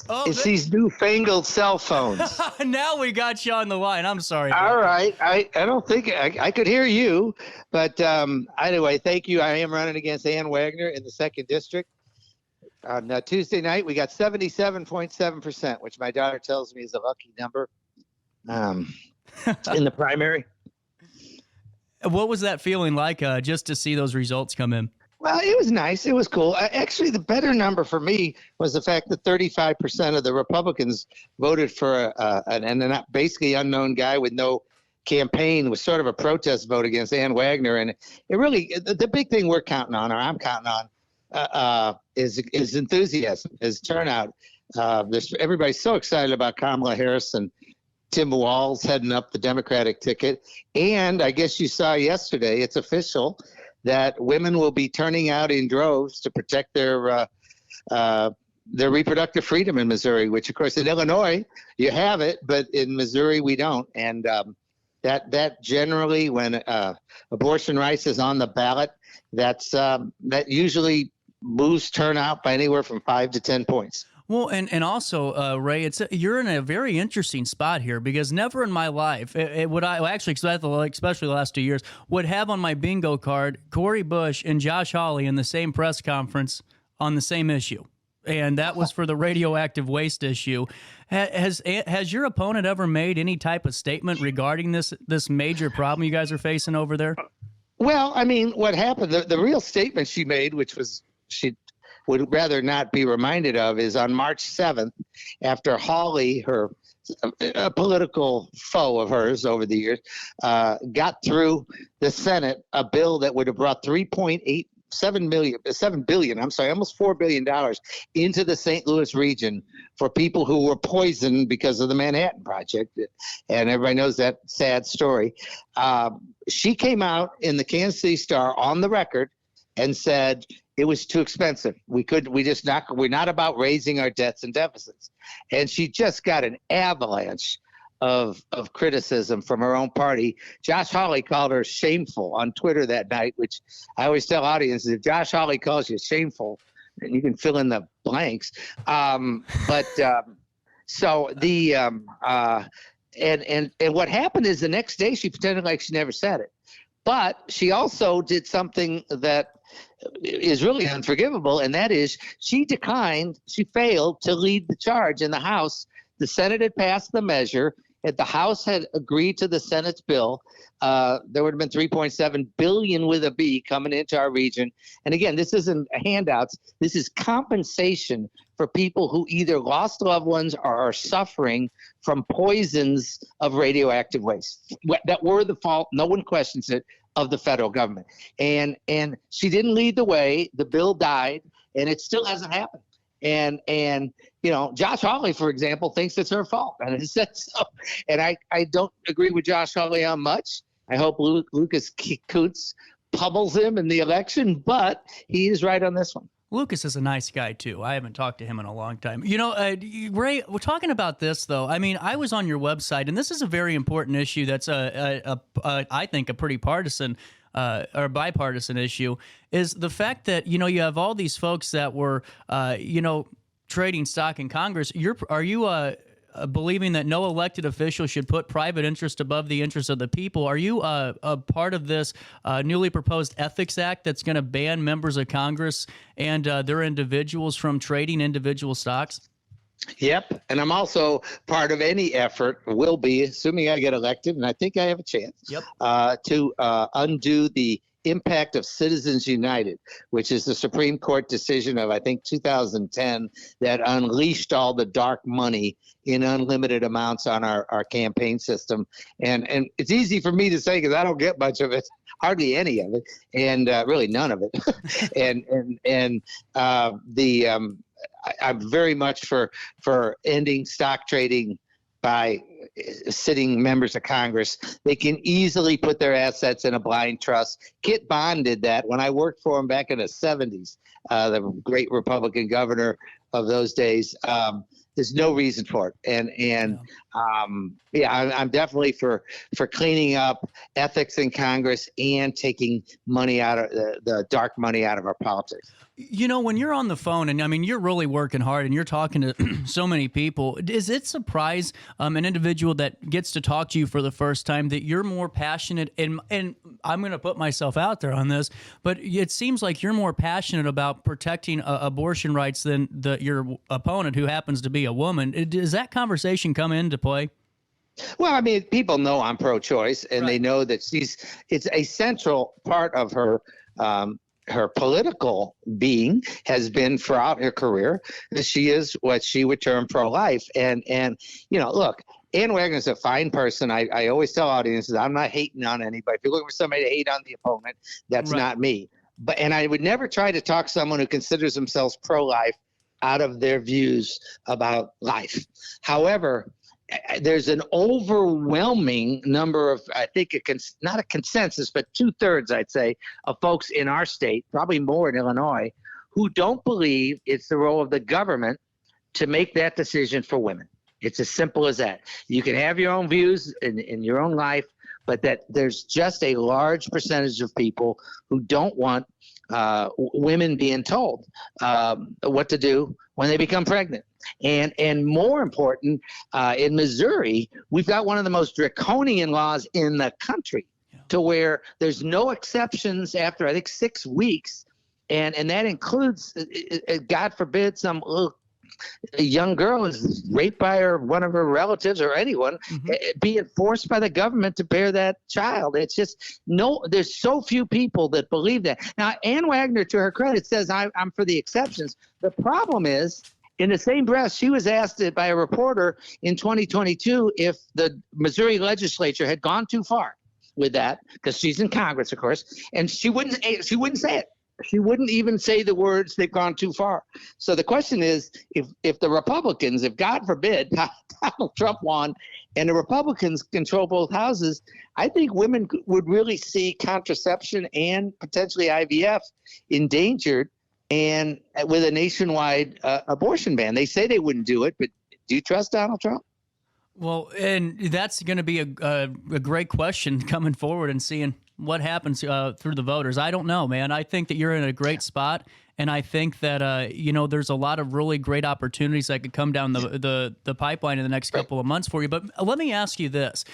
It's these newfangled cell phones. Now we got you on the line. I'm sorry. All right. I don't think I could hear you. But anyway, thank you. I am running against Ann Wagner in the 2nd District. On Tuesday night, we got 77.7%, which my daughter tells me is a lucky number in the primary. What was that feeling like just to see those results come in? Well, it was nice. It was cool. Actually, the better number for me was the fact that 35% of the Republicans voted for an basically unknown guy with no campaign. It was sort of a protest vote against Ann Wagner. And it really, the big thing we're counting on, or I'm counting on, is enthusiasm, is turnout. Everybody's so excited about Kamala Harris and Tim Walz heading up the Democratic ticket. And I guess you saw yesterday, it's official that women will be turning out in droves to protect their reproductive freedom in Missouri, which, of course, in Illinois, you have it, but in Missouri, we don't. And that generally, when abortion rights is on the ballot, that usually moves turnout by anywhere from 5 to 10 points. Well, and also, Ray, you're in a very interesting spot here because never in my life especially the last 2 years, would have on my bingo card Cori Bush and Josh Hawley in the same press conference on the same issue, and that was for the radioactive waste issue. Has your opponent ever made any type of statement regarding this major problem you guys are facing over there? Well, I mean, what happened? The real statement she made, which was she would rather not be reminded of, is on March 7th, after Hawley, a political foe of hers over the years, got through the Senate a bill that would have brought $7 billion, almost $4 billion into the St. Louis region for people who were poisoned because of the Manhattan Project. And everybody knows that sad story. She came out in the Kansas City Star on the record and said it was too expensive. We're not about raising our debts and deficits. And she just got an avalanche of criticism from her own party. Josh Hawley called her shameful on Twitter that night, which I always tell audiences, if Josh Hawley calls you shameful, then you can fill in the blanks. And what happened is the next day she pretended like she never said it. But she also did something that is really unforgivable, and that is she failed to lead the charge in the House. The Senate had passed the measure. If the House had agreed to the Senate's bill, there would have been $3.7 billion with a B coming into our region. And again, this isn't handouts. This is compensation for people who either lost loved ones or are suffering from poisons of radioactive waste that were the fault, no one questions it, of the federal government. And she didn't lead the way. The bill died, and it still hasn't happened. And Josh Hawley, for example, thinks it's her fault, and it said so. And I don't agree with Josh Hawley on much. I hope Lucas Coots pummels him in the election, but he is right on this one. Lucas is a nice guy, too. I haven't talked to him in a long time. Ray, we're talking about this, though. I mean, I was on your website, and this is a very important issue that's, I think, a pretty partisan or bipartisan issue, is the fact that, you have all these folks that were, trading stock in Congress. Are you believing that no elected official should put private interest above the interests of the people? Are you a part of this newly proposed Ethics Act that's going to ban members of Congress and their individuals from trading individual stocks? Yep. And I'm also part of any effort, will be, assuming I get elected, and I think I have a chance, to undo the impact of Citizens United, which is the Supreme Court decision of, I think, 2010 that unleashed all the dark money in unlimited amounts on our campaign system. And it's easy for me to say because I don't get much of it, hardly any of it, and really none of it. I'm very much for ending stock trading by sitting members of Congress. They can easily put their assets in a blind trust. Kit Bond did that when I worked for him back in the 70s, the great Republican governor of those days. There's no reason for it. I'm definitely for cleaning up ethics in Congress and taking money out of the dark money out of our politics. You know, when you're on the phone, and I mean, you're really working hard and you're talking to so many people, does it surprise an individual that gets to talk to you for the first time that you're more passionate? And I'm going to put myself out there on this, but it seems like you're more passionate about protecting abortion rights than your opponent, who happens to be a woman. Does that conversation come into play? Well, I mean, people know I'm pro-choice, and they know that it's a central part of her political being has been throughout her career that she is what she would term pro-life. And look, Ann Wagner is a fine person. I always tell audiences, I'm not hating on anybody. If you're looking for somebody to hate on the opponent, that's not me. And I would never try to talk someone who considers themselves pro-life out of their views about life. However, there's an overwhelming number of, I think, not a consensus, but 2/3, I'd say, of folks in our state, probably more in Illinois, who don't believe it's the role of the government to make that decision for women. It's as simple as that. You can have your own views in your own life, but that there's just a large percentage of people who don't want women being told what to do when they become pregnant. And more important, in Missouri, we've got one of the most draconian laws in the country, to where there's no exceptions after, I think, 6 weeks. And that includes, God forbid, some a young girl is raped by one of her relatives or anyone, being forced by the government to bear that child. It's just there's so few people that believe that. Now, Ann Wagner, to her credit, says I'm for the exceptions. The problem is, in the same breath, she was asked by a reporter in 2022 if the Missouri legislature had gone too far with that, because she's in Congress, of course, and she wouldn't say it. She wouldn't even say the words "they've gone too far." So the question is, if the Republicans, if God forbid Donald Trump won and the Republicans control both houses, I think women would really see contraception and potentially IVF endangered, and with a nationwide abortion ban. They say they wouldn't do it, but do you trust Donald Trump? Well, and that's going to be a great question coming forward and seeing what happens through the voters. I don't know, man. I think that you're in a great spot, and I think that there's a lot of really great opportunities that could come down the pipeline in the next couple of months for you. But let me ask you this.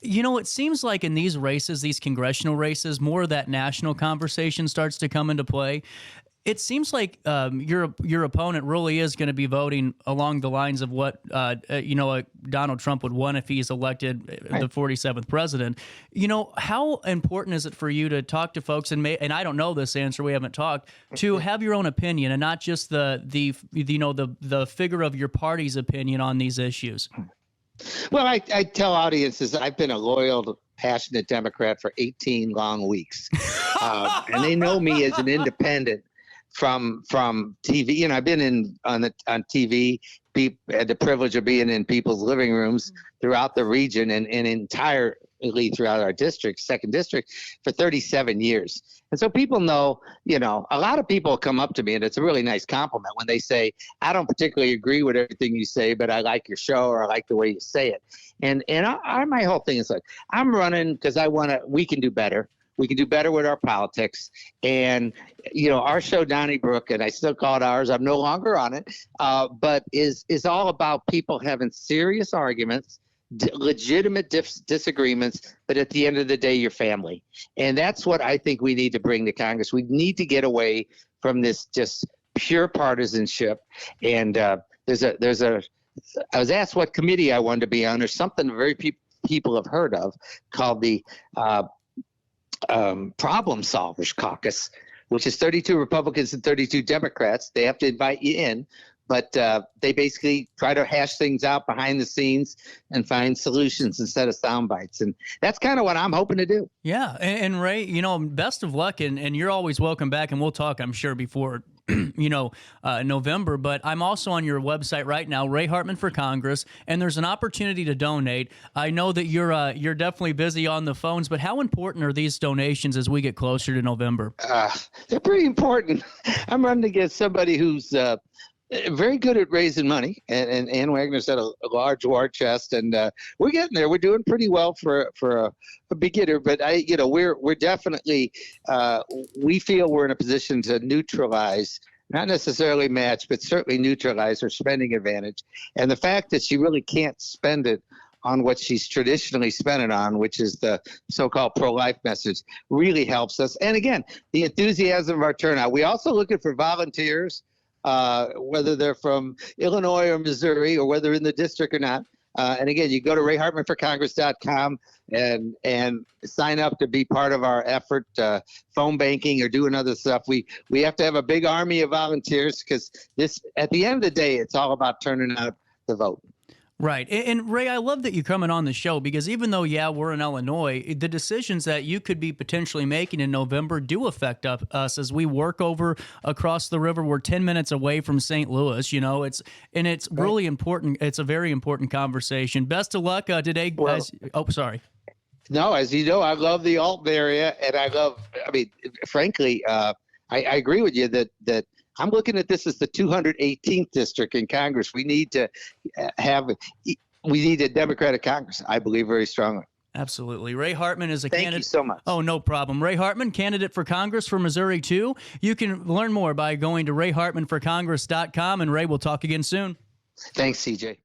It seems like in these races, these congressional races, more of that national conversation starts to come into play. It seems like your opponent really is going to be voting along the lines of what Donald Trump would want if he's elected the 47th president. How important is it for you to talk to folks and I don't know this answer, we haven't talked, to have your own opinion and not just the figure of your party's opinion on these issues? Well, I tell audiences I've been a loyal, passionate Democrat for 18 long weeks, and they know me as an independent. From TV, I've been on TV, had the privilege of being in people's living rooms throughout the region and entirely throughout our district, 2nd District, for 37 years. And so people know, a lot of people come up to me, and it's a really nice compliment when they say, I don't particularly agree with everything you say, but I like your show, or I like the way you say it. And my whole thing is like, I'm running because we can do better. We can do better with our politics. And, our show, Donnybrook, and I still call it ours, I'm no longer on it, but is all about people having serious arguments, legitimate disagreements, but at the end of the day, your family. And that's what I think we need to bring to Congress. We need to get away from this just pure partisanship. And I was asked what committee I wanted to be on. There's something very people have heard of called the Problem Solvers Caucus, which is 32 Republicans and 32 Democrats. They have to invite you in, but they basically try to hash things out behind the scenes and find solutions instead of sound bites. And that's kind of what I'm hoping to do. Yeah. And Ray, best of luck. And you're always welcome back. And we'll talk, I'm sure, before November, but I'm also on your website right now, Ray Hartman for Congress, and there's an opportunity to donate. I know that you're definitely busy on the phones, but how important are these donations as we get closer to November? They're pretty important. I'm running against somebody who's very good at raising money, and Ann Wagner's had a large war chest, and we're getting there. We're doing pretty well for a beginner, but we're definitely we feel we're in a position to neutralize not necessarily match, but certainly neutralize her spending advantage. And the fact that she really can't spend it on what she's traditionally spent it on, which is the so-called pro-life message, really helps us. And again, the enthusiasm of our turnout. We also looking for volunteers, whether they're from Illinois or Missouri, or whether in the district or not. And again, you go to RiverBender.com and sign up to be part of our effort, phone banking or doing other stuff. We have to have a big army of volunteers, because this, at the end of the day, it's all about turning out the vote. Right. And Ray, I love that you're coming on the show, because even though, yeah, we're in Illinois, the decisions that you could be potentially making in November do affect us as we work over across the river. We're 10 minutes away from St. Louis, you know, it's really important. It's a very important conversation. Best of luck today. Well, sorry. No, as you know, I love the Alton area, and frankly, I agree with you that I'm looking at this as the 218th district in Congress. We need a Democratic Congress, I believe very strongly. Absolutely. Ray Hartman is a candidate. Thank you so much. Oh, no problem. Ray Hartman, candidate for Congress for Missouri 2. You can learn more by going to RayHartmanForCongress.com, and Ray, we'll talk again soon. Thanks, CJ.